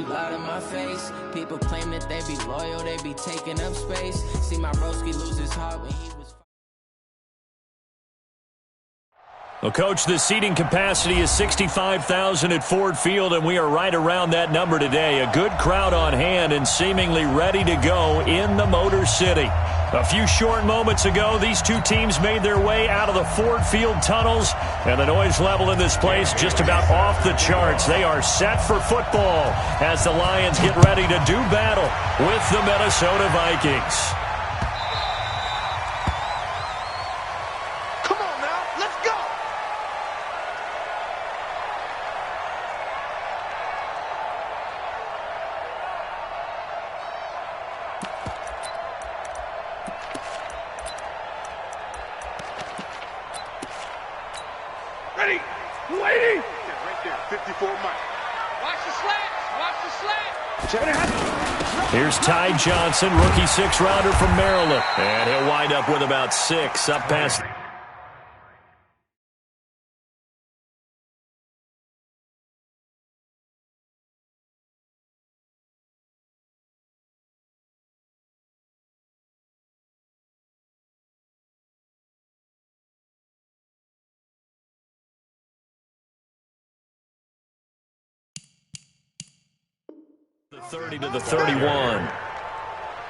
lie to my face. People claim that they be loyal, they be taking up space. See my broski lose his heart when he was... Well, Coach, the seating capacity is 65,000 at Ford Field, and we are right around that number today. A good crowd on hand and seemingly ready to go in the Motor City. A few short moments ago, these two teams made their way out of the Ford Field tunnels, and the noise level in this place just about off the charts. They are set for football as the Lions get ready to do battle with the Minnesota Vikings. Ready, waiting. Right there, 54 Mike. Watch the slats, watch the slats. Here's Ty Johnson, rookie six-rounder from Maryland. And he'll wind up with about 6 up past... The 30 to the 31.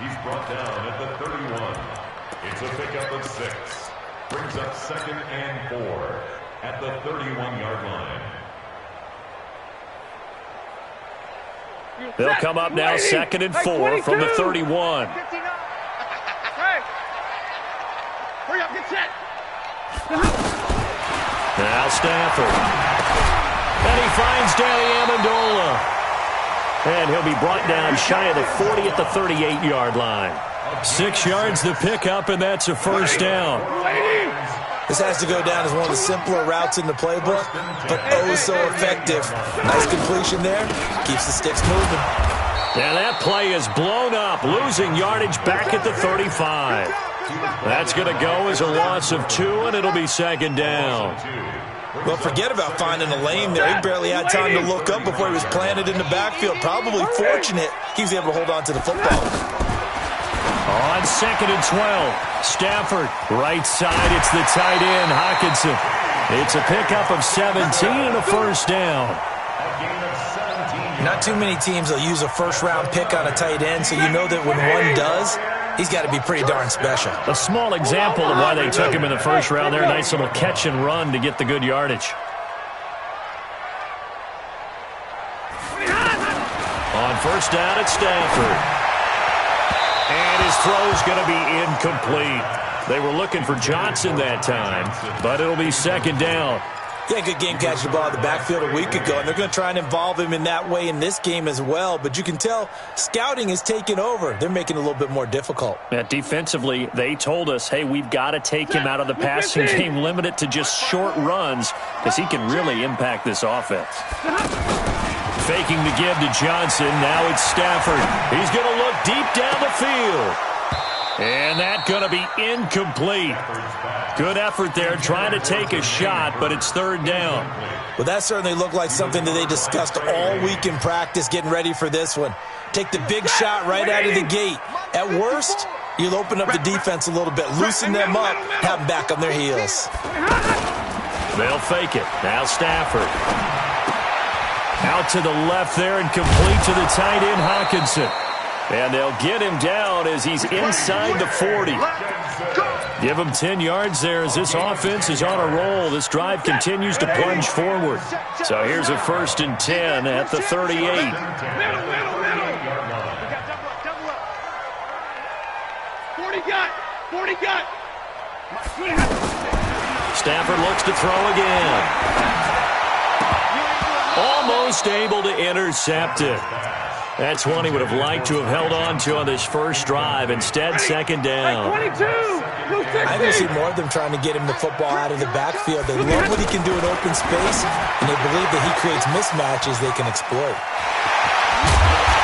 He's brought down at the 31. It's a pickup of 6. Brings up 2nd and 4 at the 31-yard line. They'll come up now 2nd and 4 from the 31. Hey, hurry up, get set. Now Stafford. And he finds Danny Amendola. And he'll be brought down shy of the 40 at the 38-yard line. 6 yards the pickup, and that's a first down. This has to go down as one of the simpler routes in the playbook, but oh so effective. Nice completion there. Keeps the sticks moving. And that play is blown up, losing yardage back at the 35. That's going to go as a loss of 2, and it'll be 2nd down. Well, forget about finding a lane there. He barely had time to look up before he was planted in the backfield. Probably fortunate he was able to hold on to the football. On 2nd and 12, Stafford, right side, it's the tight end, Hockenson. It's a pickup of 17 and a first down. Not too many teams will use a first-round pick on a tight end, so you know that when one does, he's got to be pretty darn special. A small example of why they took him in the first round there. Nice little catch and run to get the good yardage. On first down, it's Stafford. And his throw's going to be incomplete. They were looking for Johnson that time, but it'll be 2nd down. Yeah, good game catching the ball in the backfield a week ago, and they're going to try and involve him in that way in this game as well. But you can tell scouting is taking over. They're making it a little bit more difficult. Defensively, they told us, hey, we've got to take him out of the passing game, limit it to just short runs, because he can really impact this offense. Faking the give to Johnson. Now it's Stafford. He's going to look deep down the field. And that's going to be incomplete. Good effort there trying to take a shot, but it's 3rd down. Well, that certainly looked like something that they discussed all week in practice getting ready for this one. Take the big shot right out of the gate. At worst, you'll open up the defense a little bit, loosen them up, have them back on their heels. They'll fake it. Now Stafford. Out to the left there and complete to the tight end, Hockenson. And they'll get him down as he's inside the 40. Give him 10 yards there as this offense is on a roll. This drive continues to plunge forward. So here's a 1st and 10 at the 38. Middle. 40 got. Stafford looks to throw again. Almost able to intercept it. That's one he would have liked to have held on to on this first drive. Instead, 2nd down. I can see more of them trying to get him the football out of the backfield. They love what he can do in open space, and they believe that he creates mismatches they can exploit.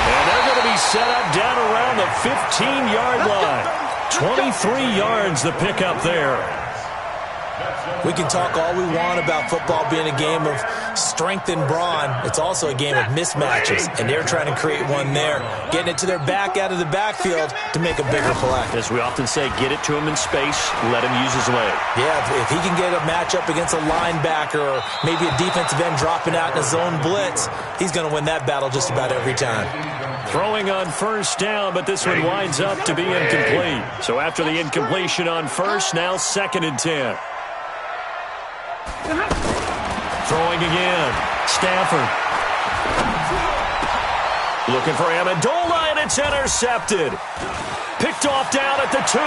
And they're going to be set up down around the 15-yard line. 23 yards the pickup there. We can talk all we want about football being a game of strength and brawn. It's also a game of mismatches, and they're trying to create one there, getting it to their back out of the backfield to make a bigger play. As we often say, get it to him in space, let him use his leg. Yeah, if he can get a matchup against a linebacker or maybe a defensive end dropping out in a zone blitz, he's going to win that battle just about every time. Throwing on first down, but this one winds up to be incomplete. So after the incompletion on first, now 2nd and 10. Throwing again. Stafford. Looking for Amendola, and it's intercepted. Picked off down at the 2.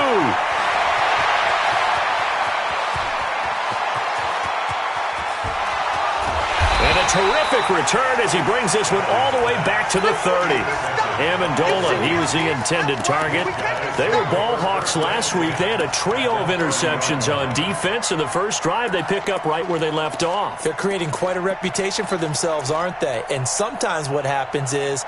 And a terrific return as he brings this one all the way back to the 30. Amendola, he was the intended target. They were ball hawks last week. They had a trio of interceptions on defense. In the first drive, they pick up right where they left off. They're creating quite a reputation for themselves, aren't they? And sometimes what happens is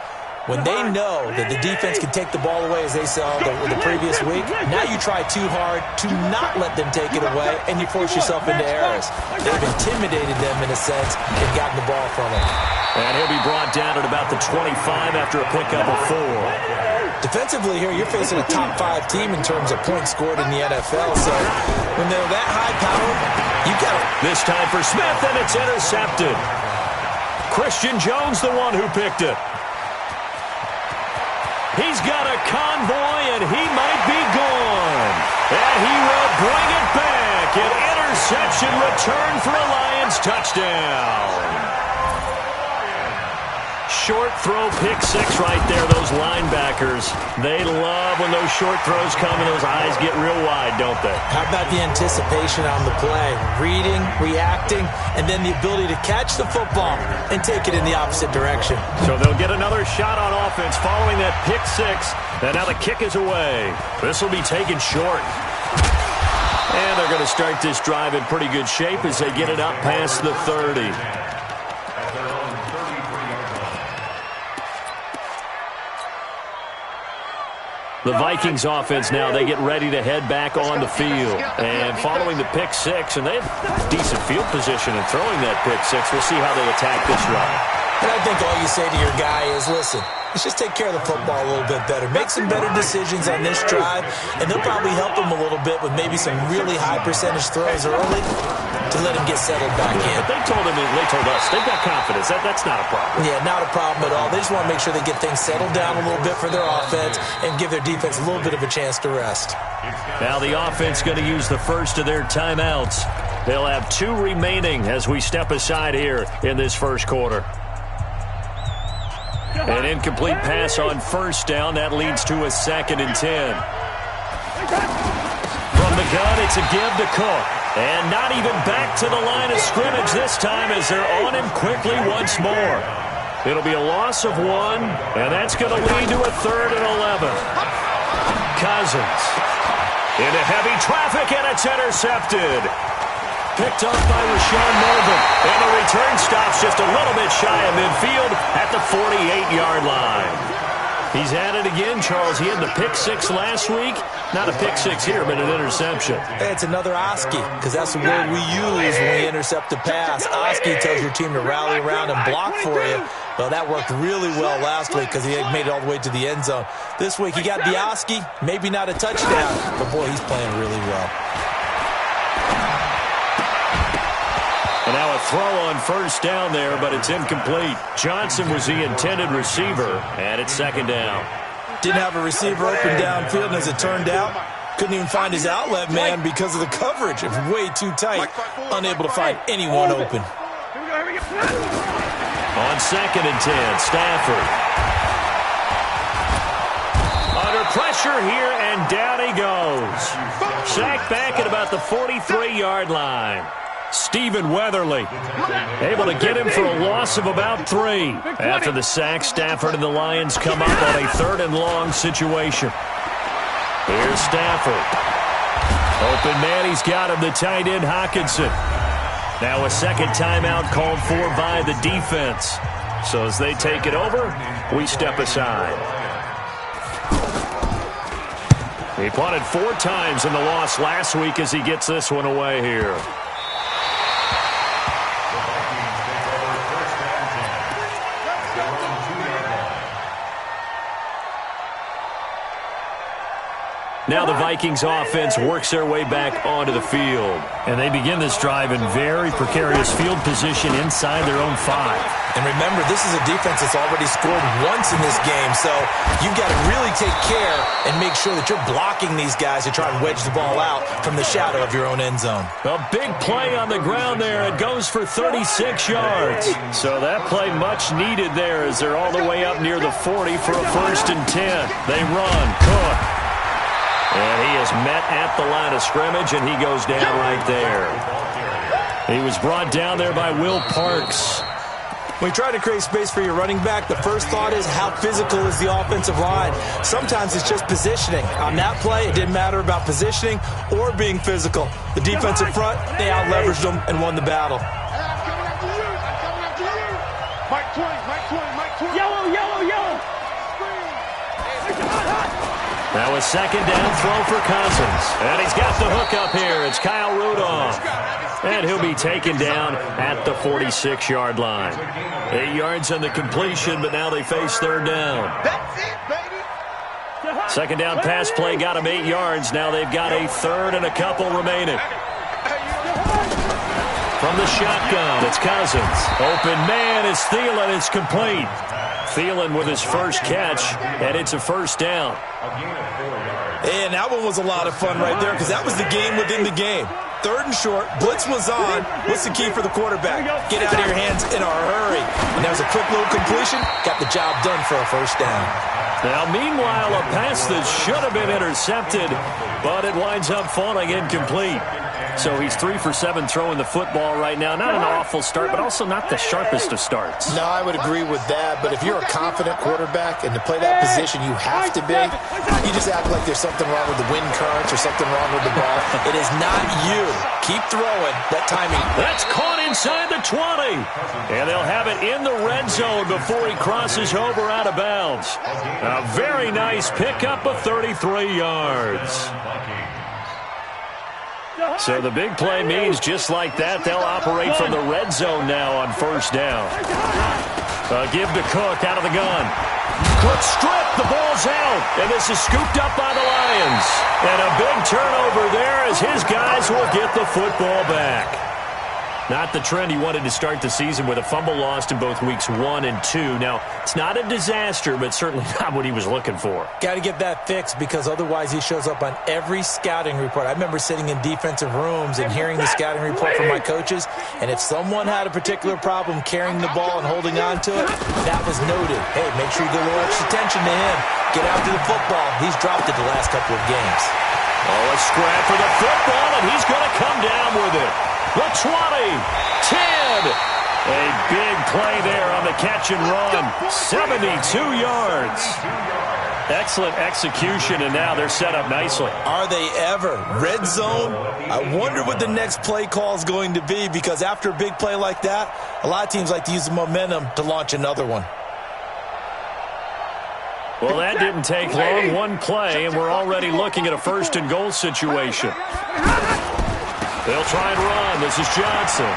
when they know that the defense can take the ball away, as they saw the previous week, now you try too hard to not let them take it away, and you force yourself into errors. They've intimidated them in a sense and gotten the ball from them. And he'll be brought down at about the 25 after a pickup of 4. Defensively here, you're facing a top 5 team in terms of points scored in the NFL, so when they're that high powered, you got it. This time for Smith, and it's intercepted. Christian Jones, the one who picked it. He's got a convoy, and he might be gone. And he will bring it back. An interception return for a Lions touchdown. Short throw, pick 6 right there. Those linebackers, they love when those short throws come and those eyes get real wide, don't they? How about the anticipation on the play? Reading, reacting, and then the ability to catch the football and take it in the opposite direction. So they'll get another shot on offense following that pick 6. And now the kick is away. This will be taken short. And they're going to start this drive in pretty good shape as they get it up past the 30. The Vikings offense now, they get ready to head back on the field. And following the pick 6, and they have decent field position in throwing that pick 6. We'll see how they attack this run. And I think all you say to your guy is, listen, let's just take care of the football a little bit better. Make some better decisions on this drive, and they'll probably help him a little bit with maybe some really high percentage throws early to let him get settled back in. But they told us, they've got confidence. That's not a problem. Yeah, not a problem at all. They just want to make sure they get things settled down a little bit for their offense and give their defense a little bit of a chance to rest. Now the offense going to use the first of their timeouts. They'll have 2 remaining as we step aside here in this first quarter. An incomplete pass on first down. That leads to a 2nd and 10. From the gun, it's a give to Cook. And not even back to the line of scrimmage this time as they're on him quickly once more. It'll be a loss of 1, and that's going to lead to a 3rd and 11. Cousins into heavy traffic, and it's intercepted. Picked up by Rashawn Melvin. And the return stops just a little bit shy of midfield at the 48-yard line. He's at it again, Charles. He had the pick 6 last week. Not a pick 6 here, but an interception. Hey, it's another Oski, because that's the word we use when we intercept a pass. Oski tells your team to rally around and block for you. Well, that worked really well last week because he had made it all the way to the end zone. This week, he got the Oski, maybe not a touchdown, but boy, he's playing really well. And now a throw on first down there, but it's incomplete. Johnson was the intended receiver, and it's 2nd down. Didn't have a receiver open downfield, and as it turned out, couldn't even find his outlet man because of the coverage. It was way too tight, unable to find anyone open. On 2nd and 10, Stafford. Under pressure here, and down he goes. Sacked back at about the 43-yard line. Stephen Weatherly able to get him for a loss of about 3. After the sack, Stafford and the Lions come up on a 3rd and long situation. Here's Stafford. Open man, he's got him, the tight end Hockenson. Now a 2nd timeout called for by the defense. So as they take it over, we step aside. He punted 4 times in the loss last week as he gets this one away here. Now the Vikings offense works their way back onto the field. And they begin this drive in very precarious field position inside their own 5. And remember, this is a defense that's already scored once in this game, so you've got to really take care and make sure that you're blocking these guys to try and wedge the ball out from the shadow of your own end zone. A big play on the ground there. It goes for 36 yards. So that play much needed there as they're all the way up near the 40 for a 1st and 10. They run. Cook. And he is met at the line of scrimmage, and he goes down right there. He was brought down there by Will Parks. When you try to create space for your running back, the first thought is how physical is the offensive line. Sometimes it's just positioning. On that play, it didn't matter about positioning or being physical. The defensive front, they out-leveraged them and won the battle. Mike 20, Mike 20, Mike 20. Yellow, yellow, yellow. Now a 2nd down throw for Cousins. And he's got the hook up here. It's Kyle Rudolph. And he'll be taken down at the 46-yard line. 8 yards on the completion, but now they face 3rd down. That's it, baby. 2nd down pass play got him 8 yards. Now they've got a 3rd and a couple remaining. From the shotgun, it's Cousins. Open man is Thielen. It's complete. Thielen with his first catch, and it's a 1st down. And that one was a lot of fun right there because that was the game within the game. 3rd and short, blitz was on. What's the key for the quarterback? Get out of your hands in a hurry. And there was a quick little completion, got the job done for a 1st down. Now, meanwhile, a pass that should have been intercepted, but it winds up falling incomplete. So he's 3 for 7 throwing the football right now. Not an awful start, but also not the sharpest of starts. No, I would agree with that. But if you're a confident quarterback and to play that position, you have to be. You just act like there's something wrong with the wind currents or something wrong with the ball. It is not you. Keep throwing. That timing. That's caught inside the 20. And they'll have it in the red zone before he crosses over out of bounds. A very nice pickup of 33 yards. So the big play means just like that, they'll operate from the red zone now on 1st down. Give to Cook out of the gun. Cook stripped, the ball's out, and this is scooped up by the Lions. And a big turnover there as his guys will get the football back. Not the trend he wanted to start the season with a fumble lost in both weeks 1 and 2. Now, it's not a disaster, but certainly not what he was looking for. Got to get that fixed because otherwise he shows up on every scouting report. I remember sitting in defensive rooms and hearing the scouting report from my coaches, and if someone had a particular problem carrying the ball and holding on to it, that was noted. Hey, make sure you give a little extra attention to him. Get after the football. He's dropped it the last couple of games. Oh, a scrap for the football, and he's going to come down with it. The 20, 10. A big play there on the catch and run. 72 yards. Excellent execution, and now they're set up nicely. Are they ever? Red zone? I wonder what the next play call is going to be because after a big play like that, a lot of teams like to use the momentum to launch another one. Well, that didn't take long. One play, and we're already looking at a 1st and goal situation. They'll try and run. This is Johnson.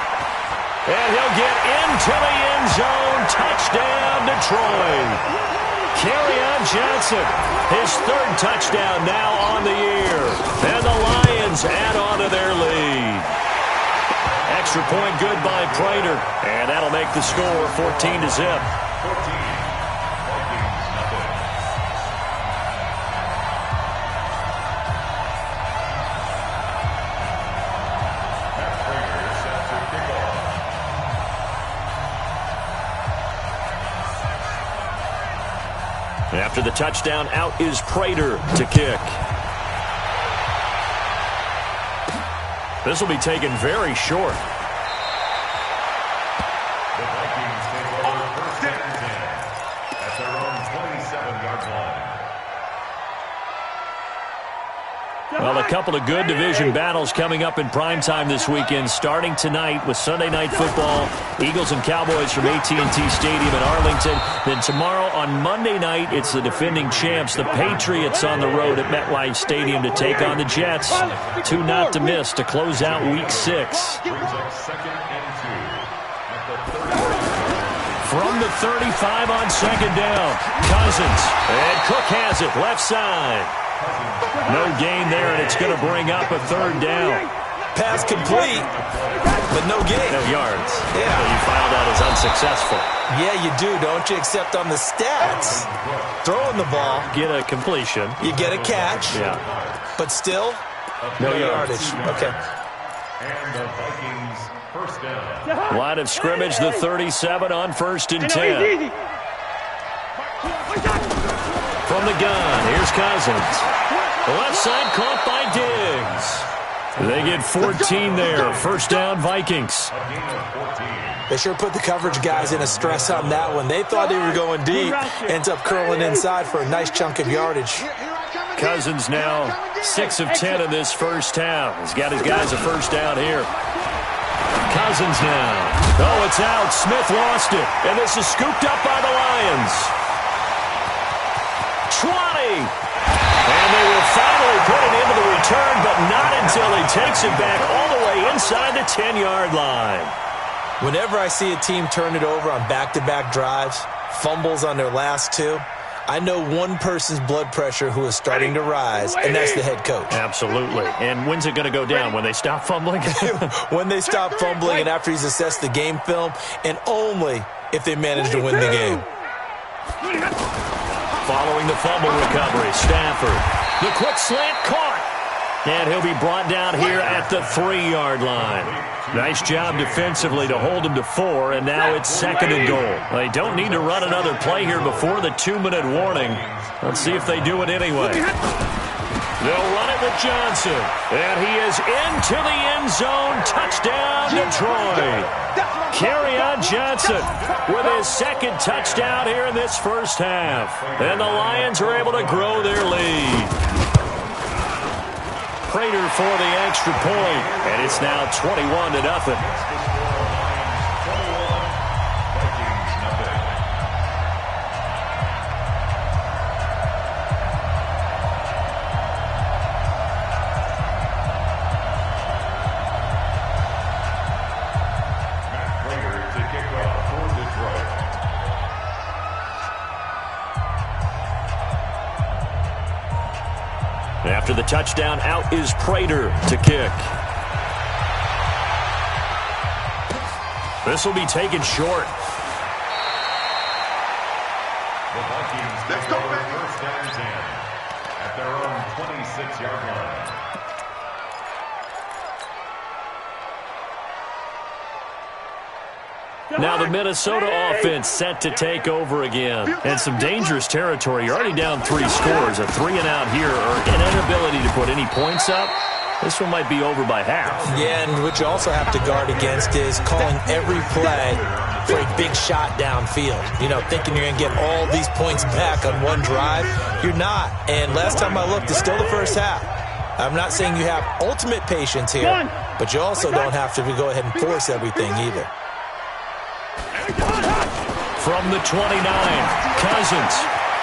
And he'll get into the end zone. Touchdown, Detroit. Kerryon Johnson, his 3rd touchdown now on the year. And the Lions add on to their lead. Extra point good by Prater. And that'll make the score 14-0. After the touchdown, out is Prater to kick. This will be taken very short. The Vikings take over 1st and 10 at their own 27-yard line. Well, a couple of good division battles coming up in primetime this weekend, starting tonight with Sunday Night Football, Eagles and Cowboys from AT&T Stadium in Arlington. Then tomorrow on Monday night, it's the defending champs, the Patriots, on the road at MetLife Stadium to take on the Jets. Two not to miss to close out Week 6. From the 35 on second down, Cousins, and Cook has it, left side. No gain there, and it's going to bring up a third down. Pass complete, but no gain. No yards. Yeah. So you filed that as unsuccessful. Yeah, you do, don't you? Except on the stats. Throwing the ball. Get a completion. You get a catch. Yeah. But still, no yardage. Okay. And the Vikings first down. Line of scrimmage, the 37 on 1st and 10. From the gun, here's Cousins. Left side caught by Diggs. They get 14 there. First down, Vikings. They sure put the coverage guys in a stress on that one. They thought they were going deep. Ends up curling inside for a nice chunk of yardage. Cousins now 6 of 10 in this first half. He's got his guys a first down here. Cousins now. Oh, it's out. Smith lost it. And this is scooped up by the Lions. 20. And they will finally put it into the return, but not until he takes it back all the way inside the 10-yard line. Whenever I see a team turn it over on back-to-back drives, fumbles on their last two, I know one person's blood pressure who is starting to rise, and that's the head coach. Absolutely. And when's it going to go down? When they stop fumbling? When they stop fumbling and after he's assessed the game film, and only if they manage to win the game. Following the fumble recovery, Stafford. The quick slant caught. And he'll be brought down here at the 3-yard line. Nice job defensively to hold him to 4, and now it's 2nd and goal. They don't need to run another play here before the 2-minute warning. Let's see if they do it anyway. They'll run it with Johnson. And he is into the end zone. Touchdown, Detroit. Kerryon Johnson with his 2nd touchdown here in this first half. And the Lions are able to grow their lead. Prater for the extra point, and it's now 21-0. After the touchdown, out is Prater to kick. This will be taken short. The Vikings take over first down and 10 at their own 26-yard line. Now the Minnesota offense set to take over again. And some dangerous territory. You're already down 3 scores. A 3-and-out here, or an inability to put any points up. This one might be over by half. Yeah, and what you also have to guard against is calling every play for a big shot downfield. You know, thinking you're going to get all these points back on one drive. You're not. And last time I looked, it's still the first half. I'm not saying you have ultimate patience here, but you also don't have to go ahead and force everything either. From the 29, Cousins.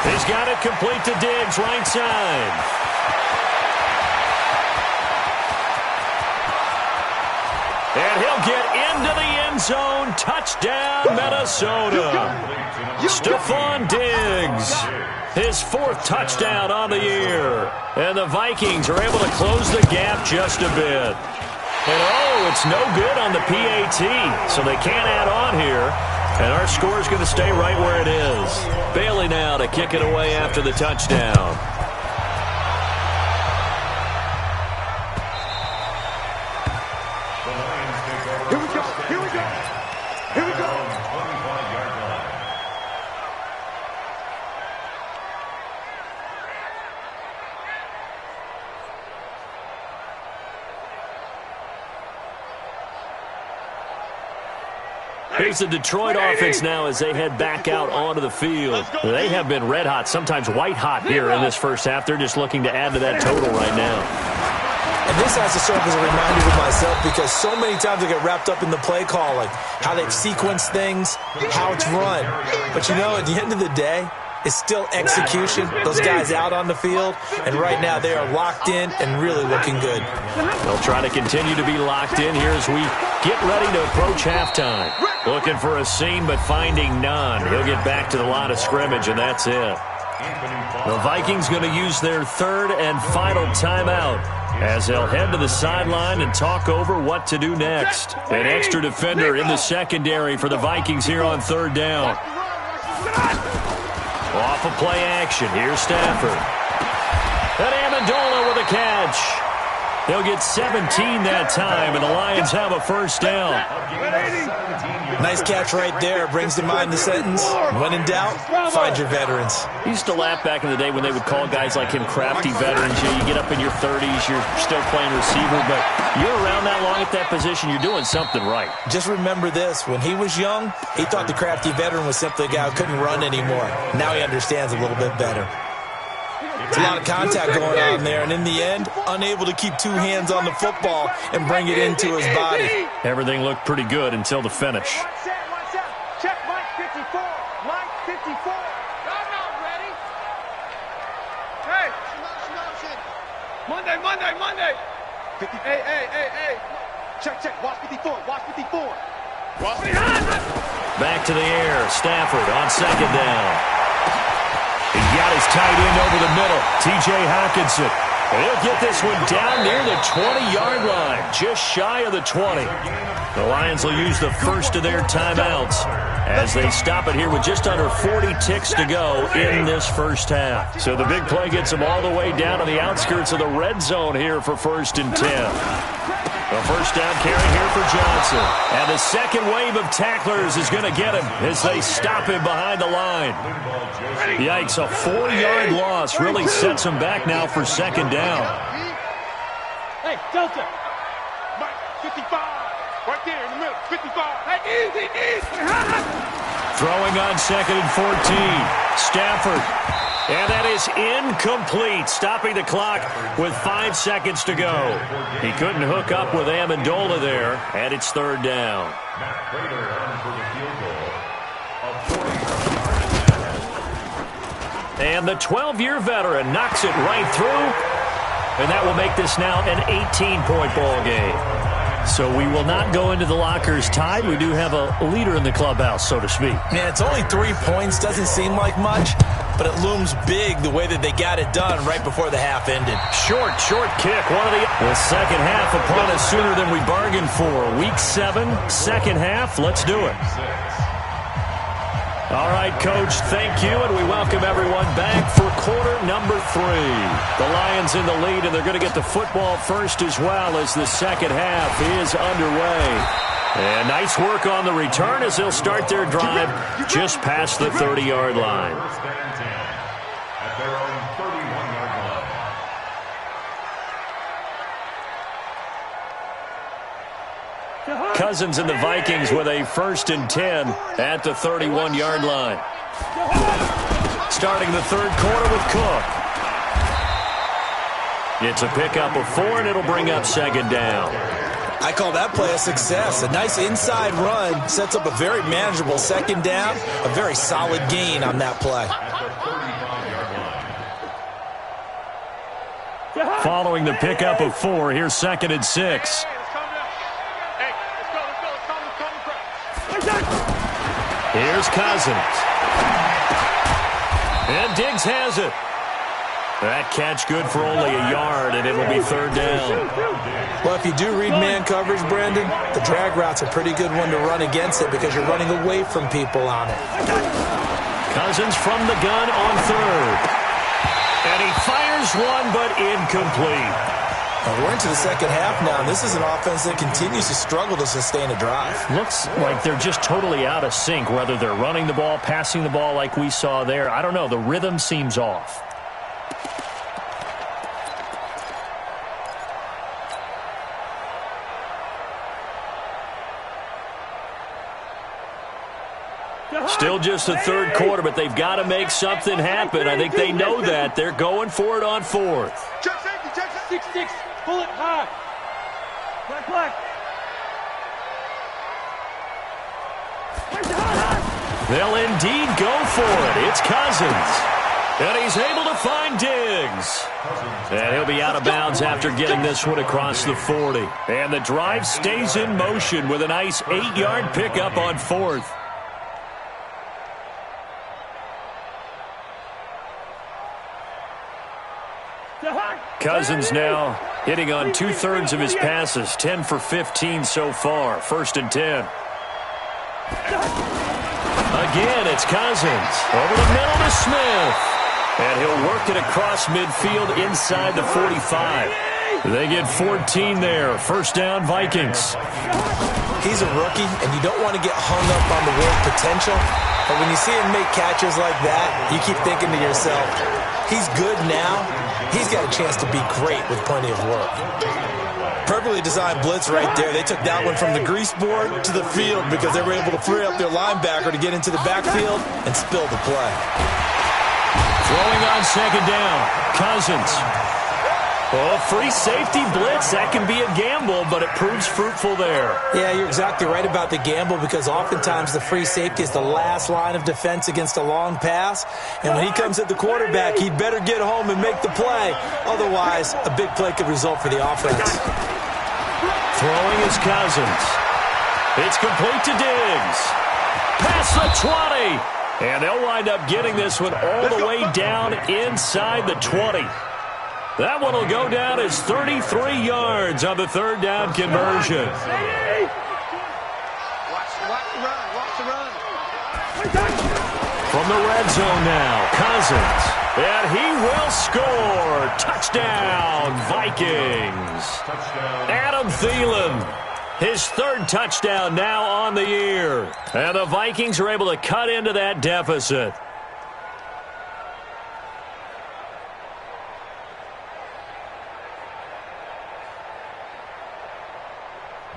He's got it complete to Diggs, right side. And he'll get into the end zone. Touchdown, Minnesota. Stephon Diggs. His 4th touchdown on the year. And the Vikings are able to close the gap just a bit. And oh, it's no good on the PAT, so they can't add on here. And our score is going to stay right where it is. Bailey now to kick it away after the touchdown. Here we go. Here we go. Here we go. 25-yard line. Here's the Detroit offense now as they head back out onto the field. They have been red hot, sometimes white hot here in this first half. They're just looking to add to that total right now. And this has to serve as a reminder to myself because so many times I get wrapped up in the play calling, how they've sequenced things, how it's run. But, you know, at the end of the day, it's still execution. Those guys out on the field, and right now they are locked in and really looking good. They'll try to continue to be locked in here as we get ready to approach halftime. Looking for a seam, but finding none. He'll get back to the line of scrimmage, and that's it. The Vikings going to use their third and final timeout as they'll head to the sideline and talk over what to do next. An extra defender in the secondary for the Vikings here on third down. Off of play action, here's Stafford. And Amendola with a catch. They'll get 17 that time, and the Lions have a first down. Nice catch right there. Brings to mind the sentence, when in doubt, find your veterans. I used to laugh back in the day when they would call guys like him crafty veterans. You get up in your 30s, you're still playing receiver, but you're around that long at that position, you're doing something right. Just remember this. When he was young, he thought the crafty veteran was simply a guy who couldn't run anymore. Now he understands a little bit better. There's a lot of contact going on there, and in the end, unable to keep two hands on the football and bring it into his body. Everything looked pretty good until the finish. Check Mike 54. Mike 54. I'm not ready. Hey. Monday. 50. Hey. Check. Watch 54. Back to the air. Stafford on second down. He got his tight end over the middle. T.J. Hockenson. He'll get this one down near the 20-yard line, just shy of the 20. The Lions will use the first of their timeouts as they stop it here with just under 40 ticks to go in this first half. So the big play gets them all the way down to the outskirts of the red zone here for 1st and 10. A first down carry here for Johnson. And the second wave of tacklers is going to get him as they stop him behind the line. Yikes, a 4-yard loss really sets him back now for second down. Hey, Delta. Mike 55. Right there in the middle. 55. Hey, easy. Throwing on 2nd and 14. Stafford. And that is incomplete, stopping the clock with 5 seconds to go. He couldn't hook up with Amendola there, and it's third down. And the 12-year veteran knocks it right through, and that will make this now an 18-point ball game. So we will not go into the lockers tied. We do have a leader in the clubhouse, so to speak. Yeah, it's only 3 points. Doesn't seem like much, but it looms big the way that they got it done right before the half ended. Short kick. The second half upon us sooner than we bargained for. Week 7, second half. Let's do it. All right, Coach, thank you, and we welcome everyone back for quarter number 3. The Lions in the lead, and they're going to get the football first as well as the second half is underway. And nice work on the return as they'll start their drive just past the 30-yard line. At their own 31-yard line. Cousins and the Vikings with a 1st and 10 at the 31-yard line. Starting the third quarter with Cook. It's a pickup of 4, and it'll bring up second down. I call that play a success. A nice inside run sets up a very manageable second down, a very solid gain on that play. Following the pickup of 4, here's 2nd and 6. Here's Cousins. And Diggs has it. That catch good for only a yard, and it'll be third down. Well, if you do read man coverage, Brendan, the drag route's a pretty good one to run against it because you're running away from people on it. Cousins from the gun on third. And he fires one, but incomplete. Well, we're into the second half now, and this is an offense that continues to struggle to sustain a drive. Looks like they're just totally out of sync, whether they're running the ball, passing the ball like we saw there. I don't know. The rhythm seems off. Still just the third quarter, but they've got to make something happen. I think they know that. They're going for it on 4th. Check safety. 6-6. Pull it high. Black. They'll indeed go for it. It's Cousins. And he's able to find Diggs. And he'll be out of bounds after getting this one across the 40. And the drive stays in motion with a nice 8-yard pickup on 4th. Cousins now hitting on 2/3 of his passes, 10 for 15 so far. 1st and 10. Again, it's Cousins. Over the middle to Smith. And he'll work it across midfield inside the 45. They get 14 there. 1st down, Vikings. He's a rookie, and you don't want to get hung up on the word potential. But when you see him make catches like that, you keep thinking to yourself, he's good now. He's got a chance to be great with plenty of work. Perfectly designed blitz right there. They took that one from the grease board to the field because they were able to free up their linebacker to get into the backfield and spill the play. Throwing on 2nd down, Cousins. Oh, free safety blitz. That can be a gamble, but it proves fruitful there. Yeah, you're exactly right about the gamble because oftentimes the free safety is the last line of defense against a long pass. And when he comes at the quarterback, he'd better get home and make the play. Otherwise, a big play could result for the offense. Throwing is Cousins. It's complete to Diggs. Past the 20. And they'll wind up getting this one all the way down inside the 20. That one will go down as 33 yards on the 3rd down conversion. Watch the run. From the red zone now, Cousins. And he will score. Touchdown, Vikings. Adam Thielen. His 3rd touchdown now on the year. And the Vikings are able to cut into that deficit.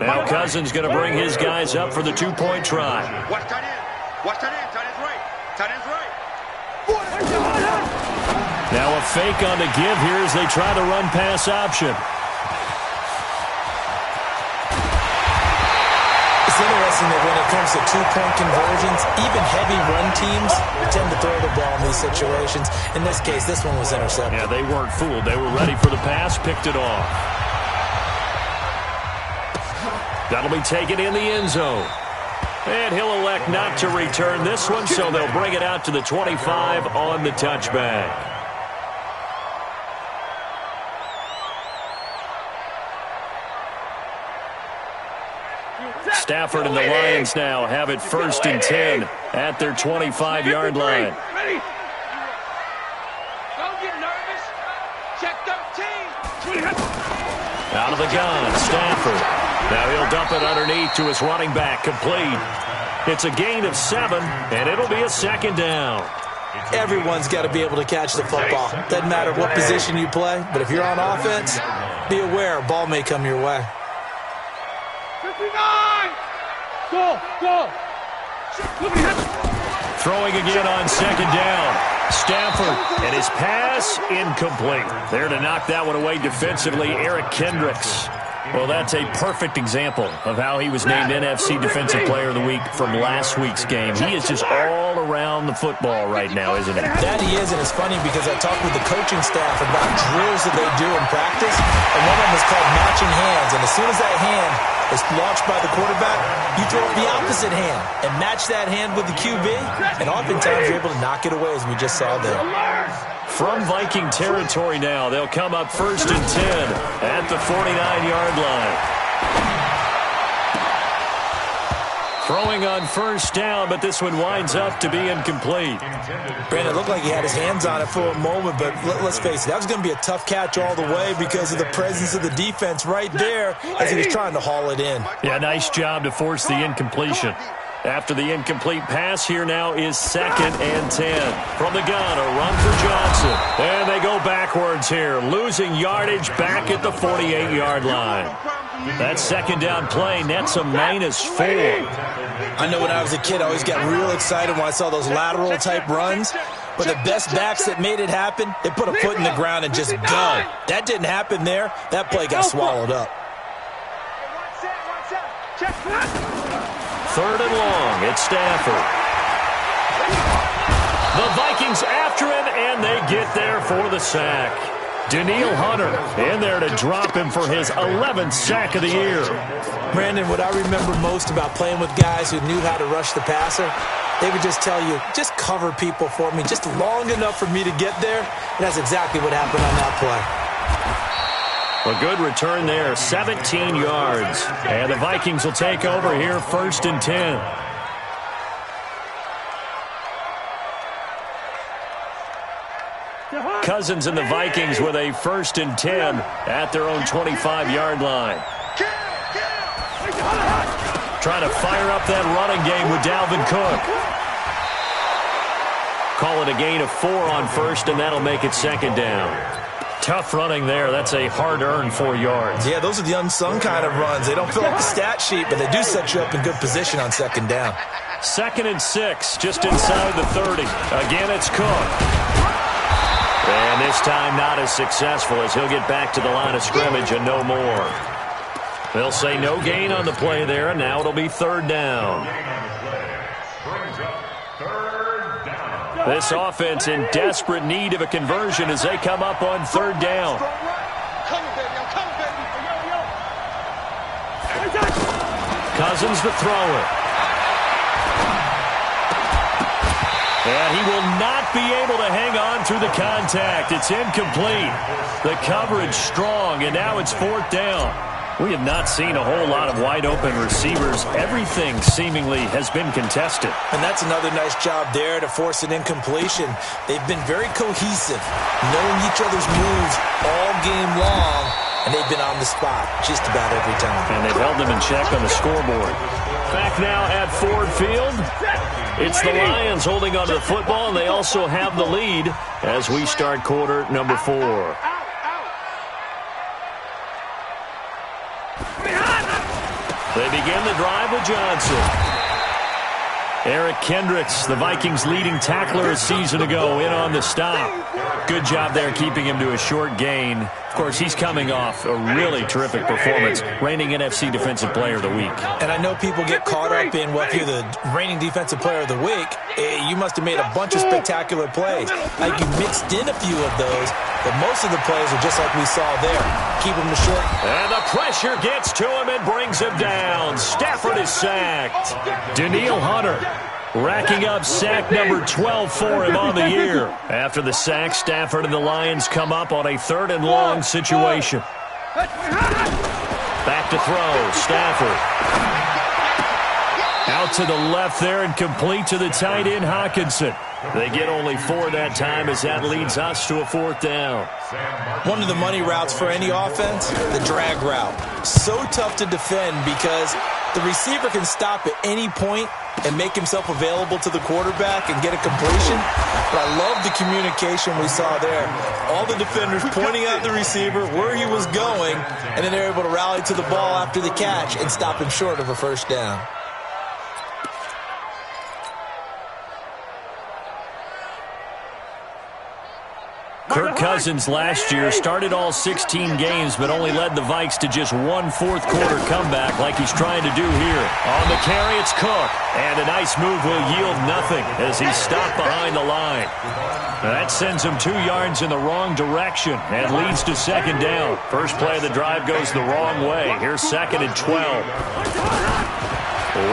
Now Cousins going to bring his guys up for the 2-point try. Watch tight end. Tight end's right. Now a fake on the give here as they try to run pass option. It's interesting that when it comes to 2-point conversions, even heavy run teams tend to throw the ball in these situations. In this case, this one was intercepted. Yeah, they weren't fooled. They were ready for the pass, picked it off. That'll be taken in the end zone. And he'll elect not to return this one, so they'll bring it out to the 25 on the touchback. Stafford and the Lions now have it 1st and 10 at their 25-yard line. Ready? Don't get nervous. Check 13. Out of the gun, Stafford. Now he'll dump it underneath to his running back, complete. It's a gain of 7, and it'll be a 2nd down. Everyone's got to be able to catch the football. Doesn't matter what position you play, but if you're on offense, be aware a ball may come your way. 59! Go! Throwing again on 2nd down. Stafford, and his pass incomplete. There to knock that one away defensively, Eric Kendricks. Well, that's a perfect example of how he was named NFC Defensive Player of the Week from last week's game. He is just all around the football right now, isn't he? That he is, and it's funny because I talked with the coaching staff about drills that they do in practice, and one of them is called matching hands. And as soon as that hand is launched by the quarterback, you throw the opposite hand and match that hand with the QB, and oftentimes you're able to knock it away, as we just saw there. From Viking territory now, they'll come up 1st and 10 at the 49-yard line. Throwing on 1st down, but this one winds up to be incomplete. Brandon, it looked like he had his hands on it for a moment, but let's face it, that was going to be a tough catch all the way because of the presence of the defense right there as he was trying to haul it in. Yeah, nice job to force the incompletion. After the incomplete pass, here now is 2nd and 10. From the gun, a run for Johnson. And they go backwards here, losing yardage back at the 48-yard line. That 2nd down play nets a -4. I know when I was a kid, I always got real excited when I saw those lateral-type runs. But the best backs that made it happen, they put a foot in the ground and just go. That didn't happen there. That play got swallowed up. Third and long. It's Stafford. The Vikings after him, and they get there for the sack. Danielle Hunter in there to drop him for his 11th sack of the year. Brandon, what I remember most about playing with guys who knew how to rush the passer, they would just tell you, just cover people for me just long enough for me to get there. And that's exactly what happened on that play. A good return there, 17 yards. And the Vikings will take over here, 1st and 10. Cousins and the Vikings with a 1st and 10 at their own 25-yard line. Trying to fire up that running game with Dalvin Cook. Call it a gain of 4 on 1st, and that'll make it 2nd down. Tough running there. That's a hard-earned 4 yards. Yeah, those are the unsung kind of runs. They don't fill up the stat sheet, but they do set you up in good position on 2nd down. 2nd and 6, just inside the 30. Again, it's Cook. And this time not as successful as he'll get back to the line of scrimmage and no more. They'll say no gain on the play there, and now it'll be 3rd down. This offense in desperate need of a conversion as they come up on 3rd down. Cousins to throw it. And he will not be able to hang on through the contact. It's incomplete. The coverage strong, and now it's 4th down. We have not seen a whole lot of wide-open receivers. Everything seemingly has been contested. And that's another nice job there to force an incompletion. They've been very cohesive, knowing each other's moves all game long, and they've been on the spot just about every time. And they've held them in check on the scoreboard. Back now at Ford Field. It's the Lions holding onto the football, and they also have the lead as we start quarter number 4. They begin the drive with Johnson. Eric Kendricks, the Vikings' leading tackler a season ago, in on the stop. Good job there keeping him to a short gain. Of course, he's coming off a really terrific performance, reigning NFC Defensive Player of the Week. And I know people get caught up in, well, if you're the reigning Defensive Player of the Week, you must have made a bunch of spectacular plays. Like you mixed in a few of those, but most of the plays are just like we saw there. Keep him to short. And the pressure gets to him and brings him down. Stafford is sacked. Danielle Hunter racking up sack number 12 for him on the year. After the sack, Stafford and the Lions come up on a 3rd and long situation. Back to throw, Stafford. Out to the left there and complete to the tight end, Hockenson. They get only 4 that time as that leads us to a 4th down. One of the money routes for any offense, the drag route. So tough to defend because the receiver can stop at any point and make himself available to the quarterback and get a completion. But I love the communication we saw there. All the defenders pointing out the receiver, where he was going, and then they're able to rally to the ball after the catch and stop him short of a 1st down. Kirk Cousins last year started all 16 games but only led the Vikes to just 1 fourth-quarter comeback like he's trying to do here. On the carry, it's Cook. And a nice move will yield nothing as he's stopped behind the line. That sends him 2 yards in the wrong direction and leads to 2nd down. First play of the drive goes the wrong way. Here's 2nd and 12.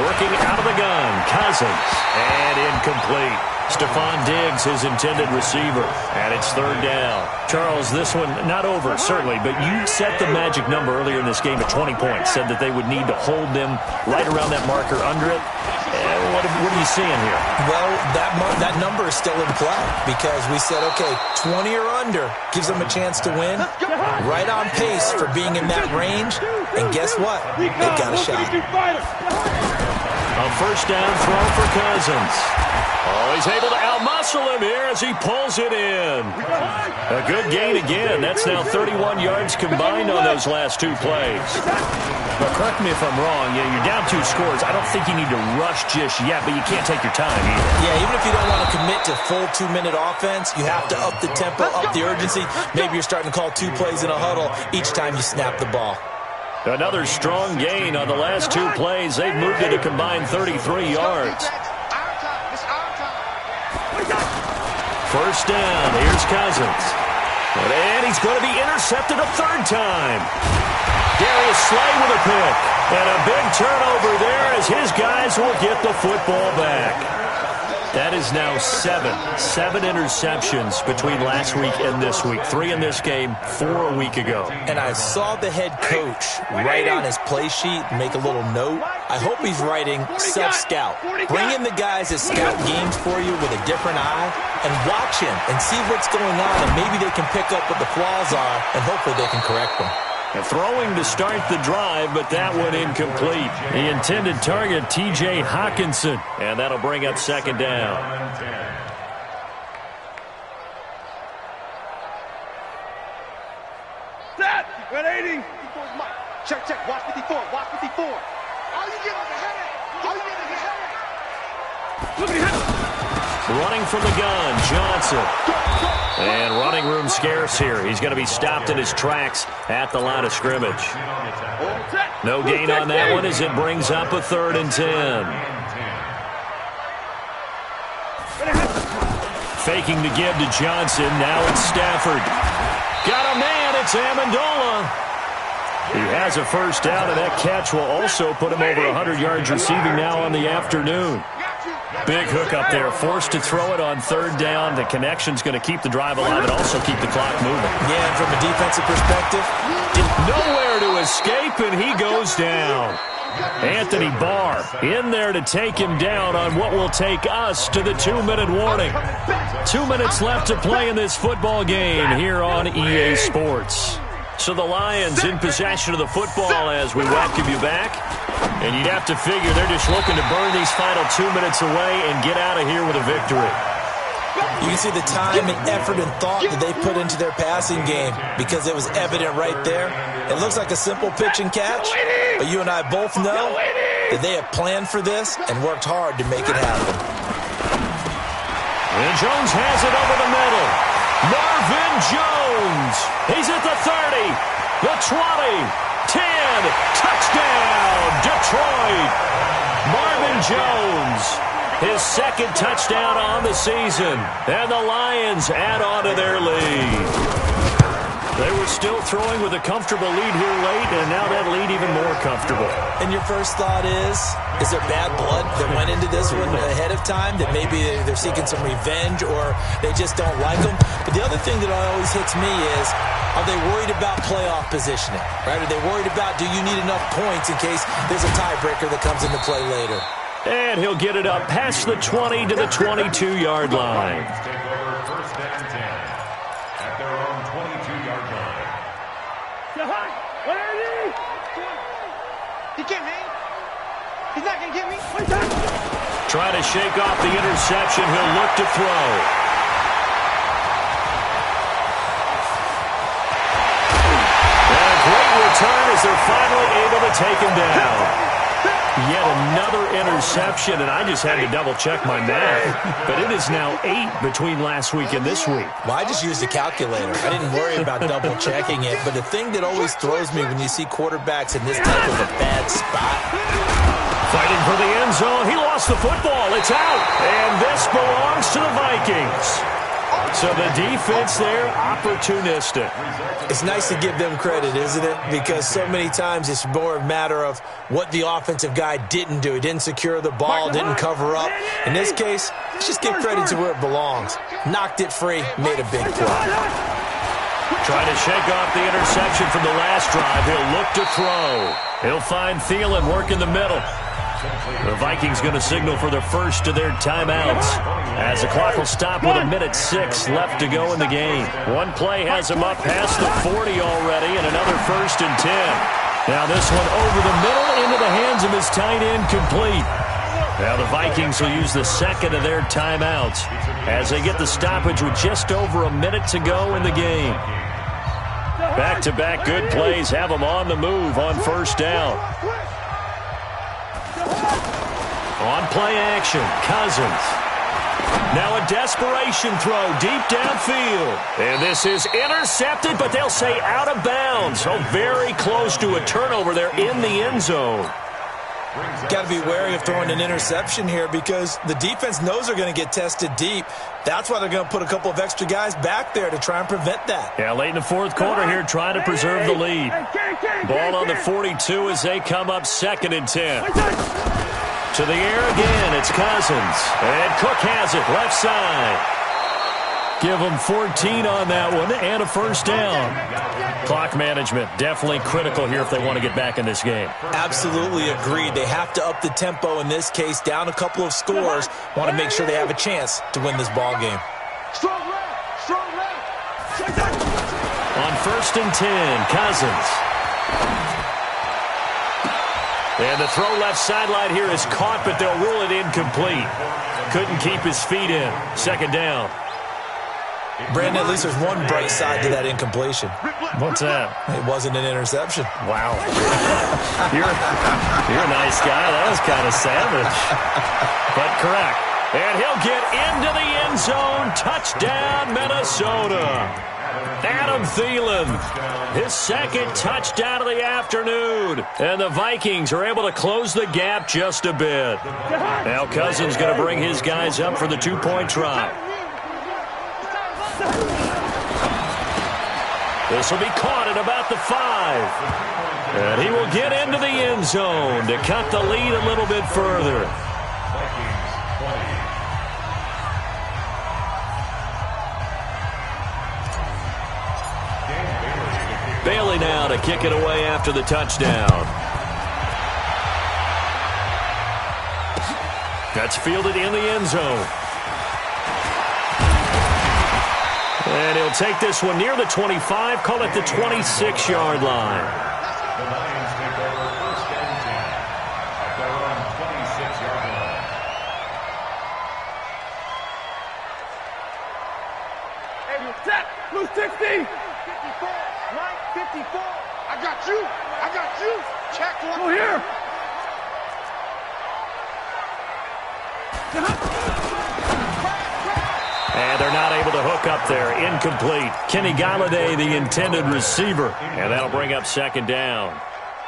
Working out of the gun, Cousins. And incomplete. Stephon Diggs, his intended receiver, and it's 3rd down. Charles, this one not over, certainly, but you set the magic number earlier in this game at 20 points, said that they would need to hold them right around that marker under it. What are you seeing here? Well, that number is still in play because we said, okay, 20 or under gives them a chance to win. Right on pace for being in that range, and guess what? They've got a shot. A first down throw for Cousins. Oh, he's able to outmuscle him here as he pulls it in. A good gain again. That's now 31 yards combined on those last 2 plays. But correct me if I'm wrong. Yeah, you're down 2 scores. I don't think you need to rush just yet, but you can't take your time either. Yeah, even if you don't want to commit to full 2-minute offense, you have to up the tempo, up the urgency. Maybe you're starting to call 2 plays in a huddle each time you snap the ball. Another strong gain on the last 2 plays. They've moved it a combined 33 yards. First down. Here's Cousins. And he's going to be intercepted a 3rd time. Darius Slay with a pick. And a big turnover there as his guys will get the football back. That is now 7 interceptions between last week and this week. 3 in this game, 4 a week ago. And I saw the head coach write on his play sheet, make a little note. I hope he's writing self-scout. Bring in the guys that scout games for you with a different eye and watch him and see what's going on, and maybe they can pick up what the flaws are, and hopefully they can correct them. Throwing to start the drive, but that one incomplete. The intended target, T.J. Hawkinson, and that'll bring up 2nd down. Set! 180! Check, check. Watch 54. Watch 54. All you get is a headache. All you get is a headache. Look at him. Running from the gun, Johnson. And running room scarce here. He's going to be stopped in his tracks at the line of scrimmage. No gain on that one as it brings up a 3rd and 10. Faking to give to Johnson. Now it's Stafford. Got a man. It's Amendola. He has a first down, and that catch will also put him over 100 yards receiving now on the afternoon. Big hook up there. Forced to throw it on 3rd down. The connection's going to keep the drive alive and also keep the clock moving. Yeah, and from a defensive perspective, nowhere to escape, and he goes down. Anthony Barr in there to take him down on what will take us to the 2-minute warning. 2 minutes left to play in this football game here on EA Sports. So the Lions in possession of the football as we welcome you back. And you'd have to figure they're just looking to burn these final 2 minutes away and get out of here with a victory. You can see the time and effort and thought that they put into their passing game because it was evident right there. It looks like a simple pitch and catch, but you and I both know that they have planned for this and worked hard to make it happen. And Jones has it over the middle. Marvin Jones. He's at the 30, the 20. 10, touchdown, Detroit. Marvin Jones, his 2nd touchdown on the season, and the Lions add on to their lead. They were still throwing with a comfortable lead here late, and now that lead even more comfortable. And your first thought is there bad blood that went into this one ahead of time, that maybe they're seeking some revenge or they just don't like them? But the other thing that always hits me is, are they worried about playoff positioning? Right? Are they worried about, do you need enough points in case there's a tiebreaker that comes into play later? And he'll get it up past the 20 to the 22-yard line. He can't hang. He's not going to get me. Try to shake off the interception. He'll look to throw. And a great return as they're finally able to take him down. Yet another interception, and I just had to double-check my math. But it is now 8 between last week and this week. Well, I just used a calculator. I didn't worry about double-checking it. But the thing that always throws me when you see quarterbacks in this type of a bad spot. Fighting for the end zone. He lost the football. It's out. And this belongs to the Vikings. So the defense there, opportunistic. It's nice to give them credit, isn't it? Because so many times it's more a matter of what the offensive guy didn't do. He didn't secure the ball, didn't cover up. In this case, let's just give credit to where it belongs. Knocked it free, made a big play. Trying to shake off the interception from the last drive. He'll look to throw. He'll find Thielen, work in the middle. The Vikings going to signal for the first of their timeouts as the clock will stop with 1:06 left to go in the game. One play has him up past the 40 already, and another 1st and 10. Now this one over the middle into the hands of his tight end, complete. Now the Vikings will use the second of their timeouts as they get the stoppage with just over a minute to go in the game. Back-to-back good plays have them on the move on first down. On play action, Cousins. Now a desperation throw deep downfield. And this is intercepted, but they'll say out of bounds. So very close to a turnover there in the end zone. Got to be wary of throwing an interception here because the defense knows they're going to get tested deep. That's why they're going to put a couple of extra guys back there to try and prevent that. Yeah, late in the fourth quarter here, trying to preserve the lead. Ball on the 42 as they come up 2nd and 10. To the air again, it's Cousins. And Cook has it, left side. Give them 14 on that one and a first down. Clock management definitely critical here if they want to get back in this game. Absolutely agreed. They have to up the tempo in this case, down a couple of scores. Want to make sure they have a chance to win this ball game. Strong left. On 1st and 10, Cousins. And the throw left sideline here is caught, but they'll rule it incomplete. Couldn't keep his feet in. 2nd down. Brandon, at least there's one bright side to that incompletion. What's that? It wasn't an interception. Wow. You're a nice guy. That was kind of savage. But correct. And he'll get into the end zone. Touchdown, Minnesota. Adam Thielen, his 2nd touchdown of the afternoon. And the Vikings are able to close the gap just a bit. Now Cousins going to bring his guys up for the 2-point try. This will be caught at about the 5. And he will get into the end zone to cut the lead a little bit further. Bailey now to kick it away after the touchdown. That's fielded in the end zone. And he'll take this one near the 25, call it the 26-yard line. The Lions take over 1st and 10 at their own 26-yard line. Hey, you set. Blue 60. 54. Mike, 54. I got you. I got you. Check one. Go here. And they're not able to hook up there. Incomplete. Kenny Galladay, the intended receiver. And that'll bring up 2nd down.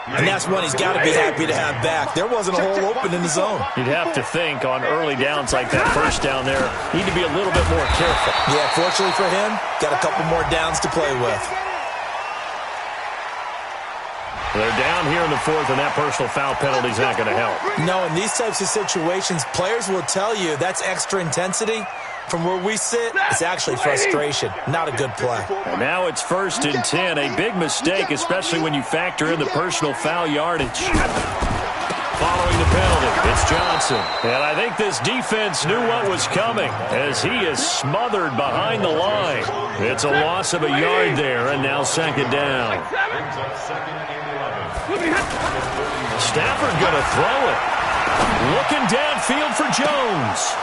And that's one he's got to be happy to have back. There wasn't a hole open in the zone. You'd have to think on early downs like that first down there, need to be a little bit more careful. Yeah, fortunately for him, got a couple more downs to play with. They're down here in the 4th, and that personal foul penalty is not going to help. No, in these types of situations, players will tell you that's extra intensity. From where we sit, it's actually frustration. Not a good play. And now it's 1st and 10. A big mistake, especially when you factor in the personal foul yardage. Following the penalty, it's Johnson. And I think this defense knew what was coming as he is smothered behind the line. It's a loss of a yard there, and now 2nd down. Stafford going to throw it. Looking downfield for Jones.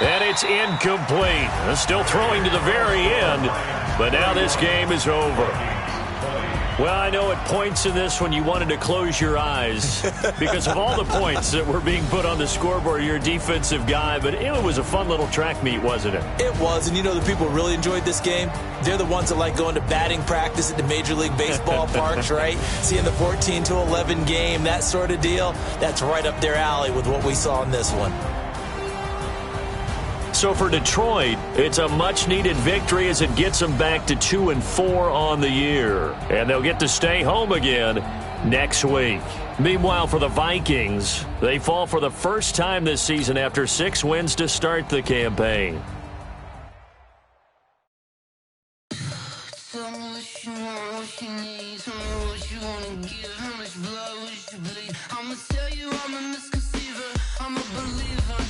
And it's incomplete. Still throwing to the very end, but now this game is over. Well, I know at points in this one you wanted to close your eyes because of all the points that were being put on the scoreboard. You're a defensive guy, but it was a fun little track meet, wasn't it? It was, and you know the people who really enjoyed this game? They're the ones that like going to batting practice at the Major League Baseball parks, right? Seeing the 14-11 game, that sort of deal. That's right up their alley with what we saw in this one. So for Detroit, it's a much-needed victory as it gets them back to 2-4 on the year. And they'll get to stay home again next week. Meanwhile, for the Vikings, they fall for the first time this season after 6 wins to start the campaign. I'ma tell you I'm a misconceiver, I'm a believer.